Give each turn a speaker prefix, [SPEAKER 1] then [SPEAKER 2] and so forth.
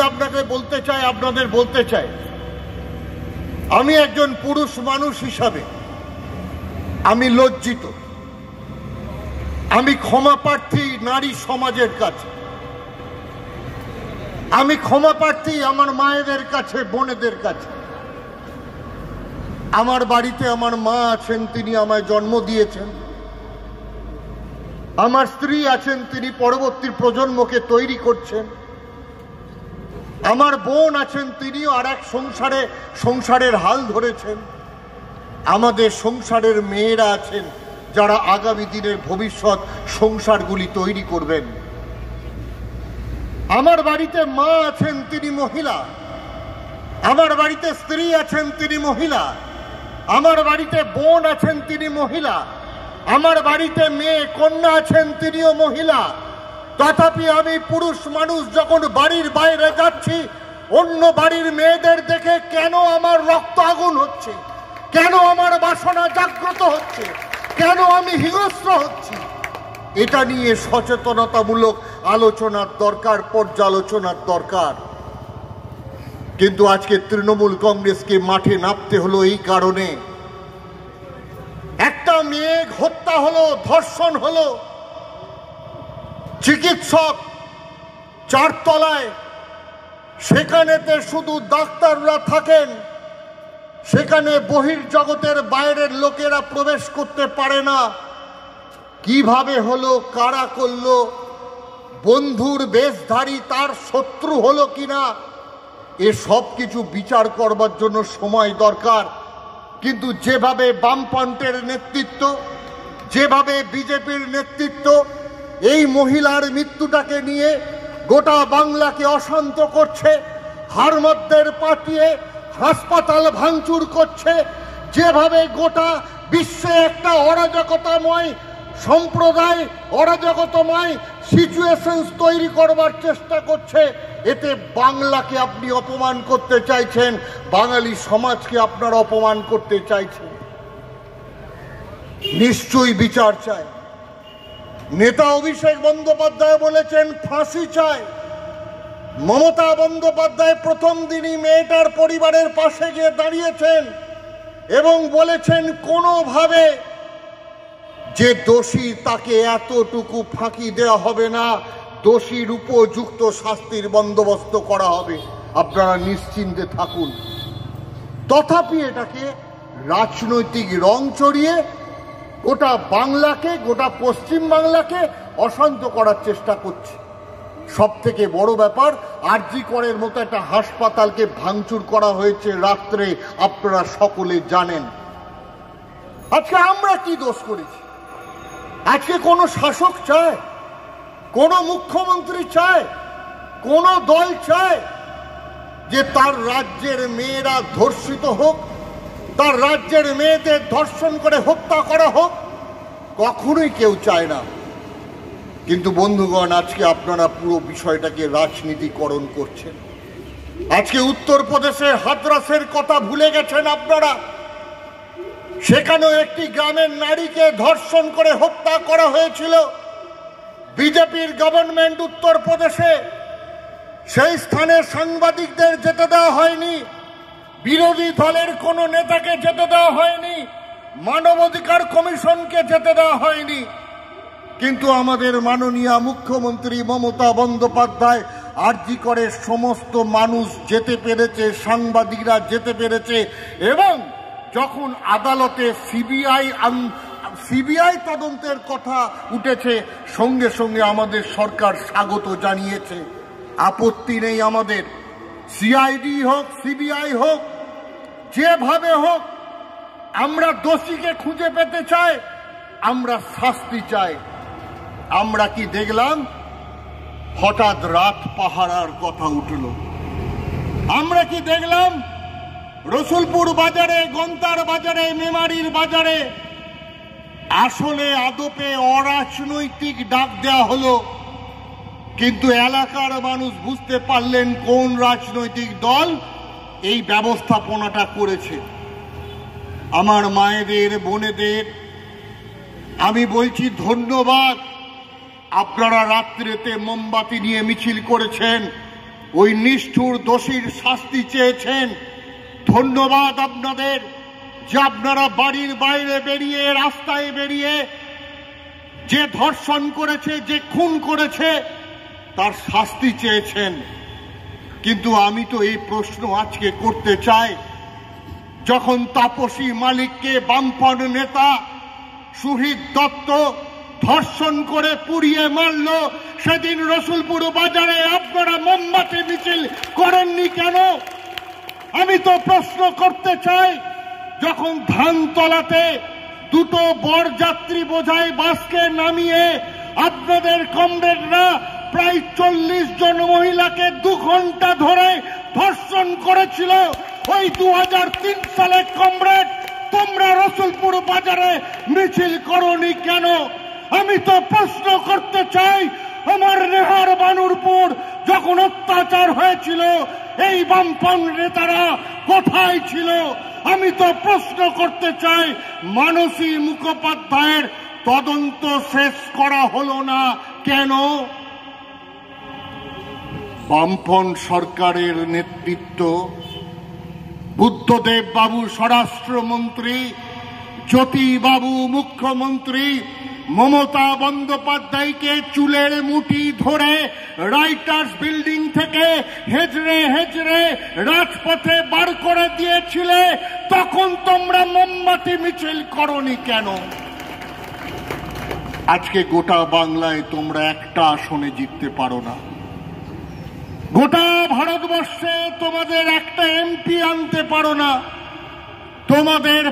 [SPEAKER 1] আপনাকে বলতে চাই, আপনাদের বলতে চাই, আমি একজন পুরুষ মানুষ হিসাবে আমি লজ্জিত। আমি ক্ষমা প্রার্থী নারী সমাজের কাছে, আমি ক্ষমা প্রার্থী আমার মায়েদের কাছে, বোনেদের কাছে। আমার বাড়িতে আমার মা আছেন, তিনি আমায় জন্ম দিয়েছেন। আমার স্ত্রী আছেন, তিনি পরবর্তী প্রজন্মকে তৈরি করছেন। আমার বোন আছেন, তিনিও আর এক সংসারের হাল ধরেছেন। আমাদের সংসারের মেয়েরা আছেন, যারা আগামী দিনের ভবিষ্যৎ সংসারগুলি তৈরি করবেন। আমার বাড়িতে মা আছেন, তিনি মহিলা। আমার বাড়িতে স্ত্রী আছেন, তিনি মহিলা। আমার বাড়িতে বোন আছেন, তিনি মহিলা। আমার বাড়িতে মেয়ে কন্যা আছেন, তিনিও মহিলা। তথাপি আমি পুরুষ মানুষ যখন বাড়ির বাইরে যাচ্ছি, অন্য বাড়ির মেয়েদের দেখে কেন আমার রক্ত আগুন হচ্ছে, কেন আমার বাসনা জাগ্রত হচ্ছে, কেন আমি হিংস্র হচ্ছি, এটা নিয়ে সচেতনতামূলক আলোচনার দরকার, পর্যালোচনার দরকার। কিন্তু আজকে তৃণমূল কংগ্রেসকে মাঠে নামতে হলো এই কারণে, একটা মেয়ে হত্যা হলো, ধর্ষণ হলো, চিকিৎসক চারতলায়, সেখানেতে শুধু ডাক্তাররা থাকেন, সেখানে বহির্জগতের বাইরের লোকেরা প্রবেশ করতে পারে না। কিভাবে হলো, কারা করলো, বন্ধুর বেশধারী তার শত্রু হলো কিনা, এ সব কিছু বিচার করবার জন্য সময় দরকার। কিন্তু যেভাবে বামফ্রন্টের নেতৃত্ব, যেভাবে বিজেপির নেতৃত্ব এই মহিলার মৃত্যুটাকে নিয়ে গোটা বাংলাকে অশান্ত করছে, হারমাদদের পাঠিয়ে হাসপাতাল ভাঙচুর করছে, যেভাবে গোটা বিশ্বে একটা অরাজকতাময় সম্প্রদায়, অরাজকতাময় সিচুয়েশন তৈরি করবার চেষ্টা করছে, এতে বাংলাকে আপনি অপমান করতে চাইছেন, বাঙালি সমাজকে আপনারা অপমান করতে চাইছেন। নিশ্চয়ই বিচার চাই। নেতা অভিষেক বন্দ্যোপাধ্যায় বলেছেন ফাঁসি চাই। মমতা বন্দ্যোপাধ্যায় প্রথম দিনই মেয়েটার পরিবারের পাশে গিয়ে দাঁড়িয়েছেন এবং বলেছেন কোনোভাবে যে দোষী তাকে এতটুকু ফাঁকি দেওয়া হবে না, দোষীর উপযুক্ত শাস্তির বন্দোবস্ত করা হবে, আপনারা নিশ্চিন্তে থাকুন। তথাপি এটাকে রাজনৈতিক রং চড়িয়ে গোটা বাংলাকে, গোটা পশ্চিম বাংলাকে অশান্ত করার চেষ্টা করছে। সব থেকে বড় ব্যাপার, আরজি করের মতো একটা হাসপাতালকে ভাঙচুর করা হয়েছে রাত্রে, আপনারা সকলে জানেন। আজকে আমরা কি দোষ করেছি? আজকে কোনো শাসক চায়, কোনো মুখ্যমন্ত্রী চায়, কোনো দল চায় যে তার রাজ্যের মেয়েরা ধর্ষিত হোক, তার রাজ্যের মেয়েদের ধর্ষণ করে হত্যা করা হোক? কখনোই কেউ চায় না। কিন্তু বন্ধুগণ, আজকে আপনারা পুরো বিষয়টাকে রাজনীতিকরণ করছেন। আজকে উত্তরপ্রদেশে হাথরাসের কথা ভুলে গেছেন আপনারা। সেখানেও একটি গ্রামের নারীকে ধর্ষণ করে হত্যা করা হয়েছিল। বিজেপির গভর্নমেন্ট উত্তরপ্রদেশে সেই স্থানে সাংবাদিকদের যেতে দেওয়া হয়নি, বিরোধী দলের কোনো নেতাকে যেতে দেওয়া হয়নি, মানবাধিকার কমিশনকে যেতে দেওয়া হয়নি। কিন্তু আমাদের মাননীয় মুখ্যমন্ত্রী মমতা বন্দ্যোপাধ্যায় আরজি করে সমস্ত মানুষ যেতে পেরেছে, সাংবাদিকরা যেতে পেরেছে, এবং যখন আদালতে সিবিআই তদন্তের কথা উঠেছে, সঙ্গে সঙ্গে আমাদের সরকার স্বাগত জানিয়েছে। আপত্তি নেই আমাদের। সিআইডি হোক, সিবিআই হোক, যেভাবে হোক, আমরা দোষীকে খুঁজে পেতে চাই, আমরা শাস্তি চাই। আমরা কি দেখলাম? হঠাৎ রাত পাহারার কথা উঠল। আমরা কি দেখলাম? রসুলপুর বাজারে, গন্তার বাজারে, মেমারির বাজারে আসলে আদপে অরাজনৈতিক ডাক দেওয়া হলো, কিন্তু এলাকার মানুষ বুঝতে পারলেন কোন রাজনৈতিক দল এই ব্যবস্থাপনাটা করেছে। আমার মায়েদের, বোনেদের আমি বলছি ধন্যবাদ। আপনারা রাত্রিতে মোমবাতি নিয়ে মিছিল করেছেন, ওই নিষ্ঠুর দোষীর শাস্তি চেয়েছেন। ধন্যবাদ আপনাদের যে আপনারা বাড়ির বাইরে বেরিয়ে, রাস্তায় বেরিয়ে যে ধর্ষণ করেছে, যে খুন করেছে তার শাস্তি চেয়েছেন। কিন্তু আমি তো এই প্রশ্ন আজকে করতে চাই, যখন তাপসী মালিককে বামপন নেতা সুহৃদ দত্ত ধর্ষণ করে পুড়িয়ে মারল, সেদিন রসুলপুর বাজারে আপনারা মোমবাতি মিছিল করেননি কেন? আমি তো প্রশ্ন করতে চাই, যখন ধানতলাতে দুটো বরযাত্রী বোঝাই বাসকে নামিয়ে আপনাদের কমরেডরা প্রায় 40 জন মহিলাকে 2 ঘন্টা ধরে ধর্ষণ করেছিল, ওই 2003 সালে কমরেড তোমরা রসুলপুর বাজারে মিছিল করনি কেন? আমি তো প্রশ্ন করতে চাই, আমার নেহার বানুরপুর যখন অত্যাচার হয়েছিল এই বামপন নেতারা কোথায় ছিল? আমি তো প্রশ্ন করতে চাই, মানসী মুখোপাধ্যায়ের তদন্ত শেষ করা হলো না কেন? বামপন সরকারের নেতৃত্ব, বুদ্ধদেব বাবু স্বরাষ্ট্রমন্ত্রী, জ্যোতি বাবু মুখ্যমন্ত্রী, মমতা বন্দ্যোপাধ্যায়কে চুলের মুঠি ধরে রাইটার্স বিল্ডিং থেকে হেজড়ে হেজড়ে রাজপথে বার করে দিয়েছিলে, তখন তোমরা মোমবাতি মিছিল করনি কেন? আজকে গোটা বাংলায় তোমরা একটা আসনে জিততে পারো না, গোটা ভারতবর্ষে তোমাদের একটা এমপি আনতে পারো না, তোমাদের